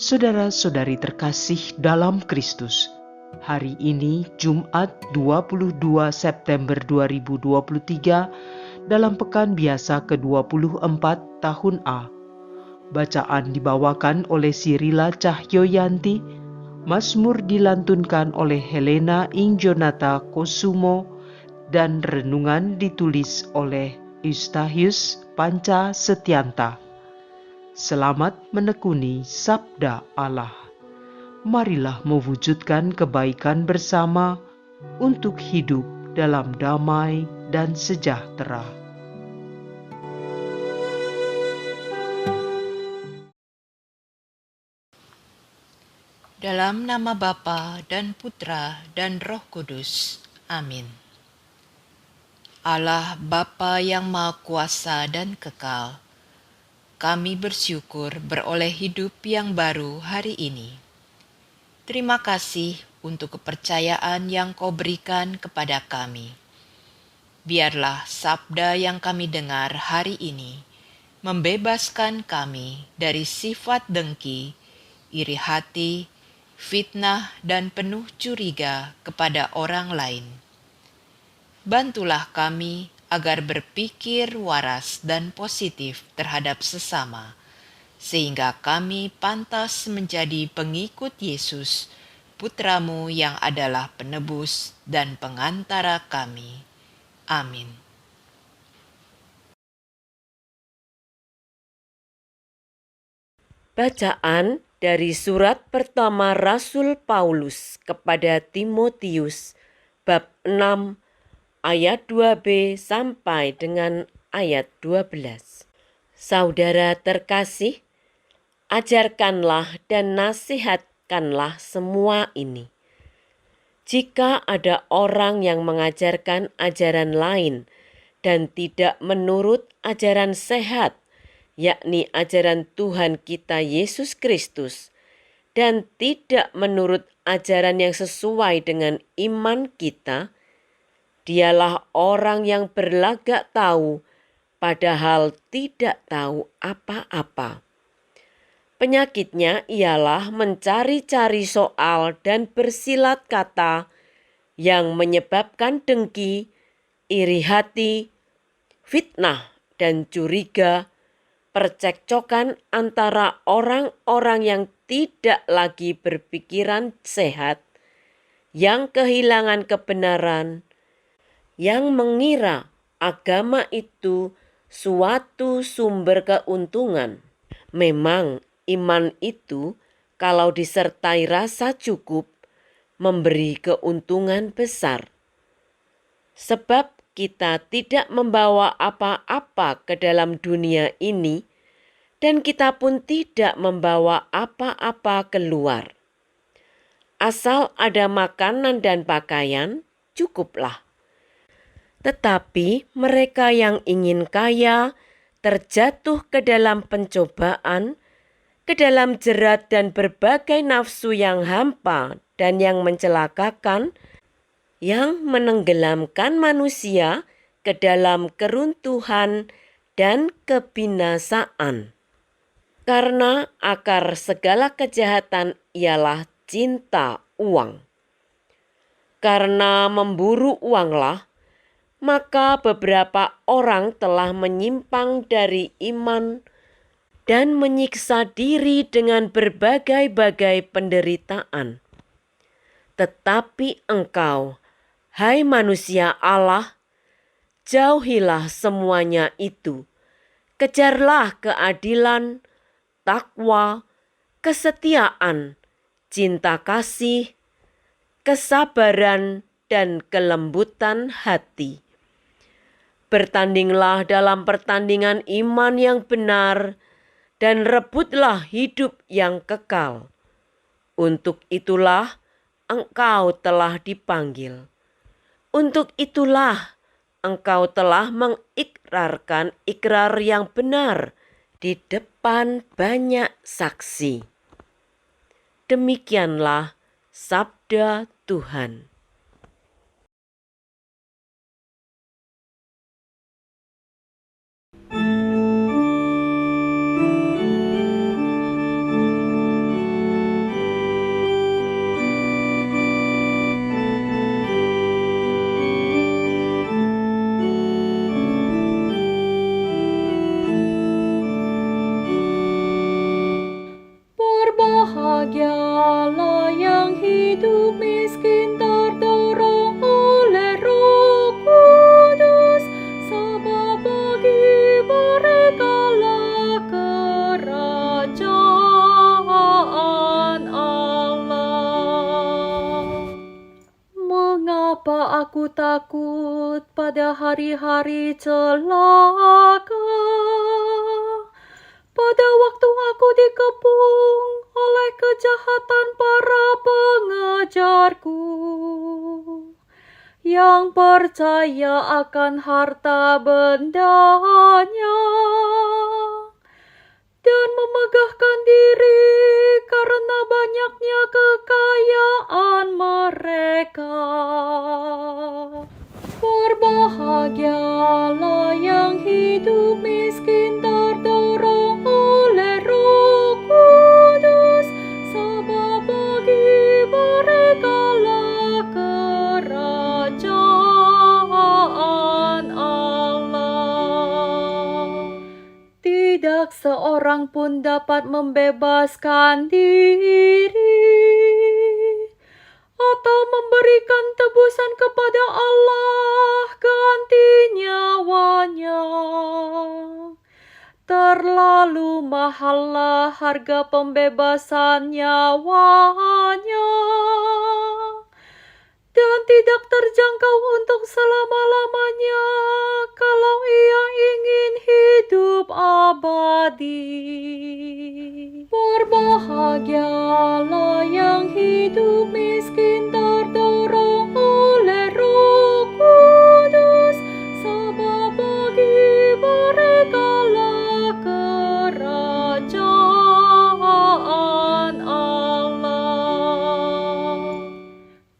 Saudara-saudari terkasih dalam Kristus, hari ini Jumat 22 September 2023 dalam pekan biasa ke-24 tahun A. Bacaan dibawakan oleh Sirila Cahyoyanti, Mazmur dilantunkan oleh Helena Ingjonata Kosumo, dan renungan ditulis oleh Eustahius Panca Setianta. Selamat menekuni sabda Allah. Marilah mewujudkan kebaikan bersama untuk hidup dalam damai dan sejahtera. Dalam nama Bapa dan Putra dan Roh Kudus. Amin. Allah Bapa yang Maha Kuasa dan Kekal, kami bersyukur beroleh hidup yang baru hari ini. Terima kasih untuk kepercayaan yang Kau berikan kepada kami. Biarlah sabda yang kami dengar hari ini membebaskan kami dari sifat dengki, iri hati, fitnah, dan penuh curiga kepada orang lain. Bantulah kami agar berpikir waras dan positif terhadap sesama, sehingga kami pantas menjadi pengikut Yesus, Putramu yang adalah penebus dan pengantara kami. Amin. Bacaan dari surat pertama Rasul Paulus kepada Timotius, bab 6 ayat 2b sampai dengan ayat 12. Saudara terkasih, ajarkanlah dan nasihatkanlah semua ini. Jika ada orang yang mengajarkan ajaran lain dan tidak menurut ajaran sehat, yakni ajaran Tuhan kita Yesus Kristus, dan tidak menurut ajaran yang sesuai dengan iman kita, dialah orang yang berlagak tahu, padahal tidak tahu apa-apa. Penyakitnya ialah mencari-cari soal dan bersilat kata yang menyebabkan dengki, iri hati, fitnah, dan curiga, percekcokan antara orang-orang yang tidak lagi berpikiran sehat, yang kehilangan kebenaran, yang mengira agama itu suatu sumber keuntungan. Memang iman itu kalau disertai rasa cukup memberi keuntungan besar. Sebab kita tidak membawa apa-apa ke dalam dunia ini, dan kita pun tidak membawa apa-apa keluar. Asal ada makanan dan pakaian, cukuplah. Tetapi mereka yang ingin kaya terjatuh ke dalam pencobaan, ke dalam jerat dan berbagai nafsu yang hampa dan yang mencelakakan, yang menenggelamkan manusia ke dalam keruntuhan dan kebinasaan. Karena akar segala kejahatan ialah cinta uang. Karena memburu uanglah, maka beberapa orang telah menyimpang dari iman dan menyiksa diri dengan berbagai-bagai penderitaan. Tetapi engkau, hai manusia Allah, jauhilah semuanya itu. Kejarlah keadilan, takwa, kesetiaan, cinta kasih, kesabaran, dan kelembutan hati. Bertandinglah dalam pertandingan iman yang benar, dan rebutlah hidup yang kekal. Untuk itulah engkau telah dipanggil. Untuk itulah engkau telah mengikrarkan ikrar yang benar di depan banyak saksi. Demikianlah sabda Tuhan. takut pada hari-hari celaka. Pada waktu aku dikepung oleh kejahatan para pengejarku, yang percaya akan harta bendanya dan memegahkan diri karena banyaknya kekayaan mereka. Berbahagialah yang hidup miskin terdorong oleh Roh Kudus, sebab bagi merekalah kerajaan Allah. Tidak seorang pun dapat membebaskan diri atau memberikan tebusan kepada Allah ganti nyawanya. Terlalu mahallah harga pembebasan nyawanya, dan tidak terjangkau untuk selama-lamanya kalau ia ingin hidup abadi. Berbahagialah yang hidup miskin terdorong oleh Roh Kudus, sebab bagi merekalah kerajaan Allah.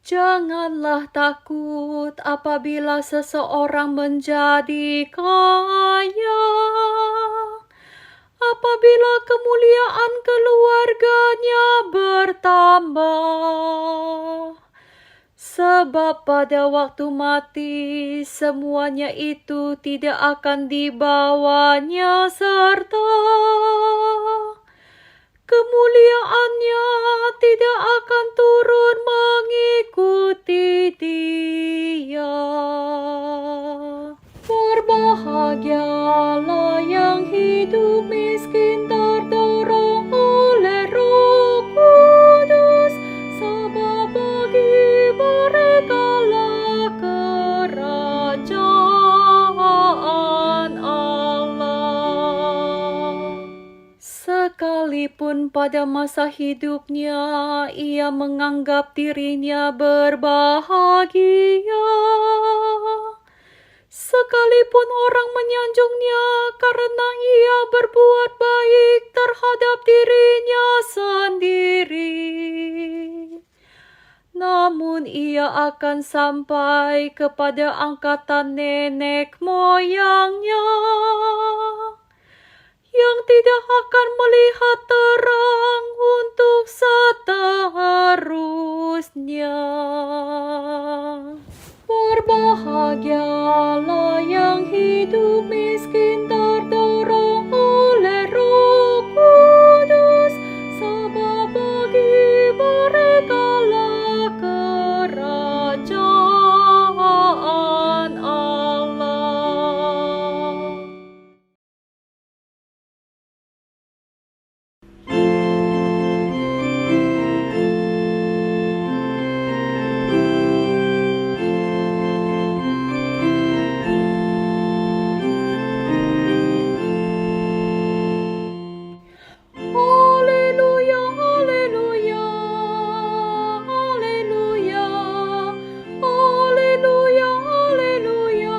Janganlah takut apabila seseorang menjadi kaya, apabila kemuliaan keluarganya bertambah. Sebab pada waktu mati semuanya itu tidak akan dibawanya serta kemuliaannya tidak akan turun mengikuti dia. Berbahagialah yang hidup miskin terdorong oleh Roh Kudus, sebab bagi merekalah kerajaan Allah. Sekalipun pada masa hidupnya ia menganggap dirinya berbahagia, sekalipun orang menyanjungnya karena ia berbuat baik terhadap dirinya sendiri, namun ia akan sampai kepada angkatan nenek moyangnya yang tidak akan melihat terang untuk seterusnya. Berbahagialah yang hidup miskin terdorong oleh Roh Kudus, sebab bagi merekalah kerajaan Allah. Haleluya, haleluya, haleluya, haleluya, haleluya,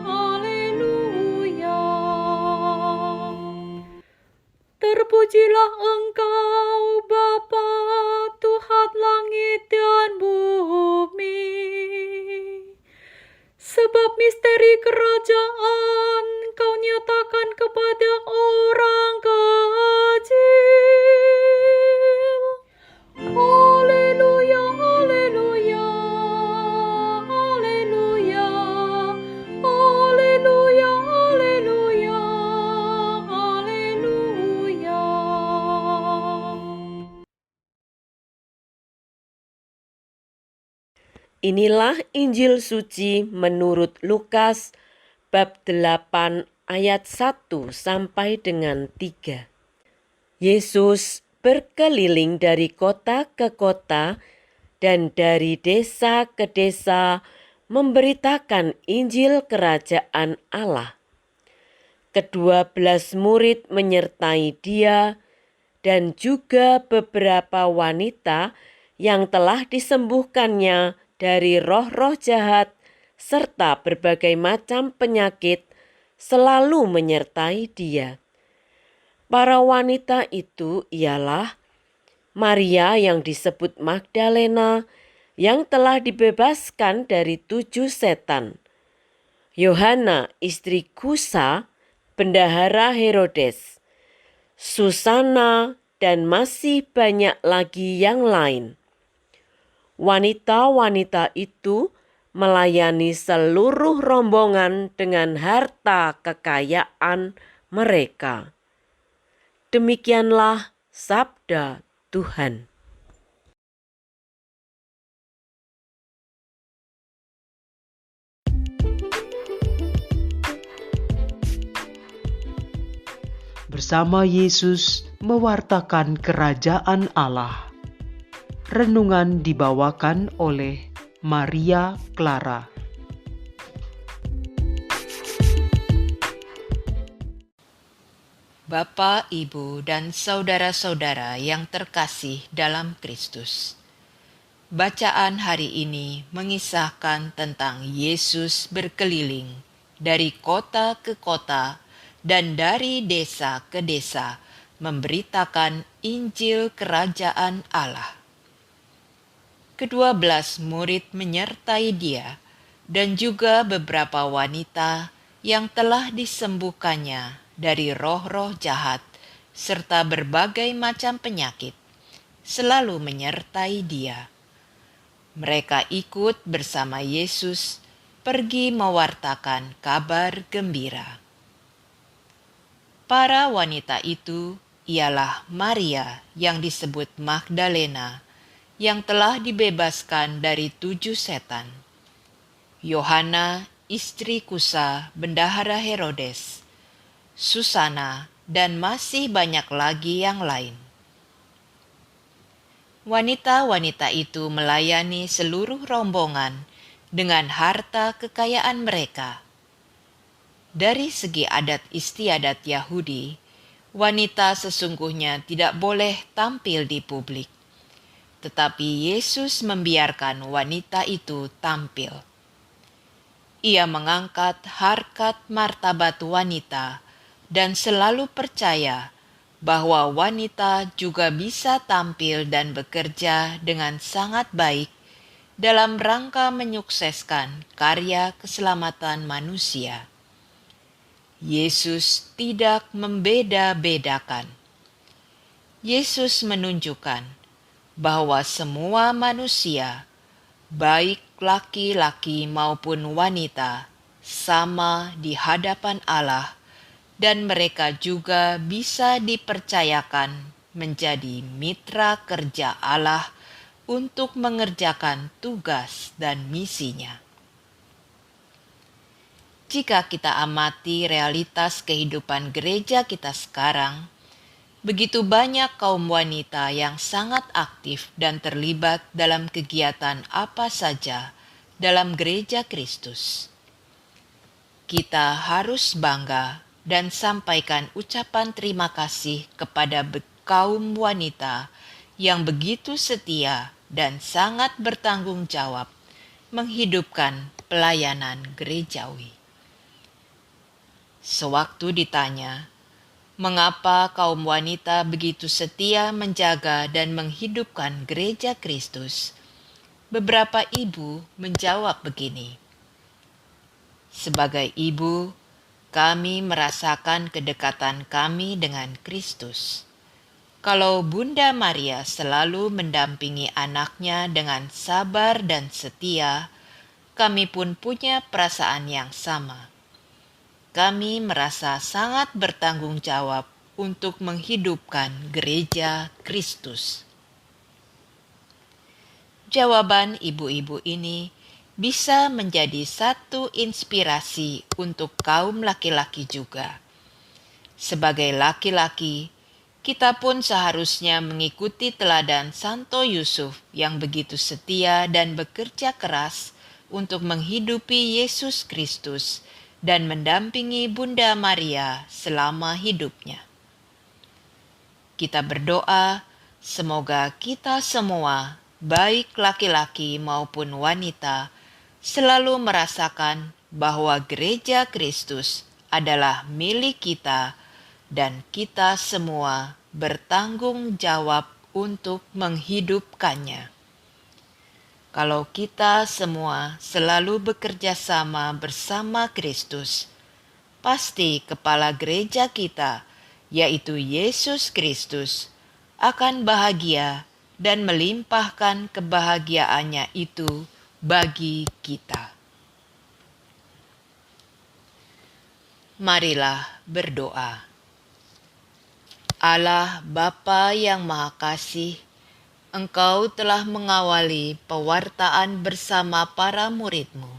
haleluya. Terpujilah Engkau, Bapa, Tuhan langit dan bumi, sebab misteri kerajaan Kau nyatakan kepada orang kecil. Haleluya, haleluya, haleluya, haleluya, haleluya, haleluya. Inilah Injil suci menurut Lukas bab 8 ayat 1 sampai dengan 3. Yesus berkeliling dari kota ke kota dan dari desa ke desa memberitakan Injil Kerajaan Allah. Ke-12 murid menyertai dia dan juga beberapa wanita yang telah disembuhkannya dari roh-roh jahat serta berbagai macam penyakit selalu menyertai dia. Para wanita itu ialah Maria yang disebut Magdalena yang telah dibebaskan dari 7 setan, Yohana istri Kusa, bendahara Herodes, Susana, dan masih banyak lagi yang lain. Wanita-wanita itu melayani seluruh rombongan dengan harta kekayaan mereka. Demikianlah sabda Tuhan. Bersama Yesus mewartakan kerajaan Allah. Renungan dibawakan oleh Maria Clara. Bapak, Ibu, dan saudara-saudara yang terkasih dalam Kristus. Bacaan hari ini mengisahkan tentang Yesus berkeliling dari kota ke kota dan dari desa ke desa memberitakan Injil Kerajaan Allah. Ke-12 murid menyertai dia dan juga beberapa wanita yang telah disembuhkannya dari roh-roh jahat serta berbagai macam penyakit, selalu menyertai dia. Mereka ikut bersama Yesus pergi mewartakan kabar gembira. Para wanita itu ialah Maria yang disebut Magdalena, yang telah dibebaskan dari 7 setan, Yohana istri Kusa, bendahara Herodes, Susana, dan masih banyak lagi yang lain. Wanita-wanita itu melayani seluruh rombongan dengan harta kekayaan mereka. Dari segi adat istiadat Yahudi, wanita sesungguhnya tidak boleh tampil di publik. Tetapi Yesus membiarkan wanita itu tampil. Ia mengangkat harkat martabat wanita dan selalu percaya bahwa wanita juga bisa tampil dan bekerja dengan sangat baik dalam rangka menyukseskan karya keselamatan manusia. Yesus tidak membeda-bedakan. Yesus menunjukkan bahwa semua manusia, baik laki-laki maupun wanita, sama di hadapan Allah, dan mereka juga bisa dipercayakan menjadi mitra kerja Allah untuk mengerjakan tugas dan misinya. Jika kita amati realitas kehidupan gereja kita sekarang, begitu banyak kaum wanita yang sangat aktif dan terlibat dalam kegiatan apa saja dalam gereja Kristus. Kita harus bangga dan sampaikan ucapan terima kasih kepada kaum wanita yang begitu setia dan sangat bertanggung jawab menghidupkan pelayanan gerejawi. Sewaktu ditanya, mengapa kaum wanita begitu setia menjaga dan menghidupkan gereja Kristus, beberapa ibu menjawab begini. Sebagai ibu, kami merasakan kedekatan kami dengan Kristus. Kalau Bunda Maria selalu mendampingi anaknya dengan sabar dan setia, kami pun punya perasaan yang sama. Kami merasa sangat bertanggung jawab untuk menghidupkan gereja Kristus. Jawaban ibu-ibu ini bisa menjadi satu inspirasi untuk kaum laki-laki juga. Sebagai laki-laki, kita pun seharusnya mengikuti teladan Santo Yusuf yang begitu setia dan bekerja keras untuk menghidupi Yesus Kristus dan mendampingi Bunda Maria selama hidupnya. Kita berdoa, semoga kita semua, baik laki-laki maupun wanita, selalu merasakan bahwa Gereja Kristus adalah milik kita dan kita semua bertanggung jawab untuk menghidupkannya. Kalau kita semua selalu bekerja sama bersama Kristus, pasti kepala gereja kita, yaitu Yesus Kristus, akan bahagia dan melimpahkan kebahagiaannya itu bagi kita. Marilah berdoa. Allah Bapa yang Maha Kasih, Engkau telah mengawali pewartaan bersama para murid-Mu.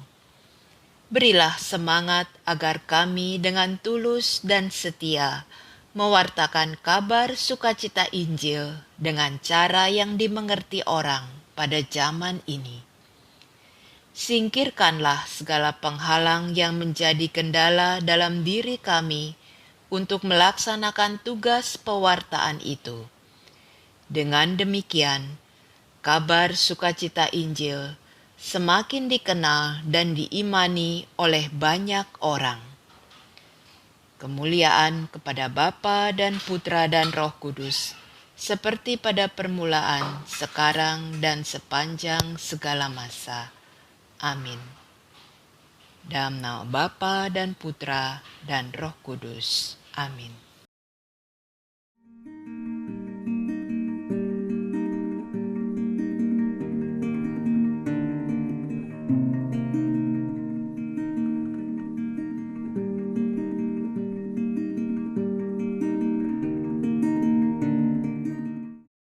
Berilah semangat agar kami dengan tulus dan setia mewartakan kabar sukacita Injil dengan cara yang dimengerti orang pada zaman ini. Singkirkanlah segala penghalang yang menjadi kendala dalam diri kami untuk melaksanakan tugas pewartaan itu. Dengan demikian, kabar sukacita Injil semakin dikenal dan diimani oleh banyak orang. Kemuliaan kepada Bapa dan Putra dan Roh Kudus, seperti pada permulaan, sekarang, dan sepanjang segala masa. Amin. Dalam nama Bapa dan Putra dan Roh Kudus. Amin.